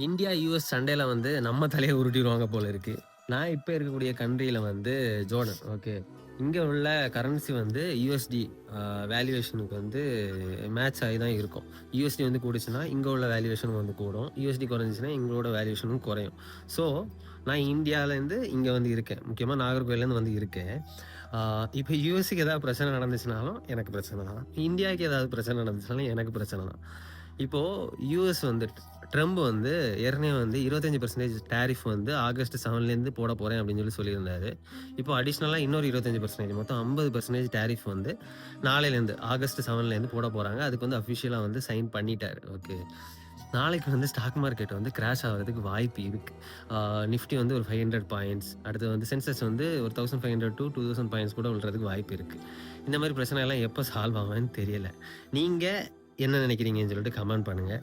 India, US சண்டையில வந்து நம்ம தலைய உருட்டிருவாங்க போல இருக்கு. நான் இப்ப இருக்கக்கூடிய கண்ட்ரில வந்து ஜோர்டன். ஓகே. இங்க உள்ள கரன்சி வந்து யுஎஸ்டி வேல்யூவேஷனுக்கு வந்து மேட்ச் ஆகி தான் இருக்கும். யுஎஸ்டி வந்து கூடுச்சுன்னா, இங்க உள்ள வேல்யூவேஷன் வந்து கூடும். யுஎஸ்டி குறைஞ்சுச்சுன்னா, எங்களோட வேல்யூவேஷனும் குறையும். ஸோ, நான் இந்தியாலேருந்து இங்க வந்து இருக்கேன். முக்கியமா நாகர்கோவில்லேருந்து வந்து இருக்கேன். ஆ இப்ப யுஎஸ்க்கு ஏதாவது பிரச்சனை நடந்துச்சுனாலும் எனக்கு பிரச்சனை தான். இந்தியாவுக்கு ஏதாவது பிரச்சனை நடந்துச்சுனாலும் எனக்கு பிரச்சனை தான். இப்போ யுஎஸ் வந்து ட்ரம்ப் வந்து ஏற்கனவே வந்து 25% டாரிஃப் வந்து ஆகஸ்ட் 7லேருந்து போட போறேன் அப்படின்னு சொல்லியிருந்தாரு. இப்போ அடிஷனலா இன்னொரு 25% மொத்தம் 50% டாரிஃப் வந்து நாளையிலேருந்து ஆகஸ்ட் 7லேருந்து போட போறாங்க. அதுக்கு வந்து அஃபிஷியலா வந்து சைன் பண்ணிட்டாரு. ஓகே. நாளைக்கு வந்து ஸ்டாக் மார்க்கெட் வந்து கிராஷ் ஆகுறதுக்கு வாய்ப்பு இருக்கு. நிஃப்டி வந்து ஒரு 500 பாயிண்ட்ஸ், அடுத்து வந்து சென்செக்ஸ் வந்து ஒரு 1500 டூ 2000 பாயிண்ட்ஸ் கூட விழுறதுக்கு வாய்ப்பு இருக்கு. இந்த மாரி பிரச்சனை எல்லாம் எப்ப சால்வ் ஆகும்னு தெரியல. நீங்க என்ன நினைக்கிறீங்கன்னு சொல்லிட்டு கமெண்ட் பண்ணுங்க.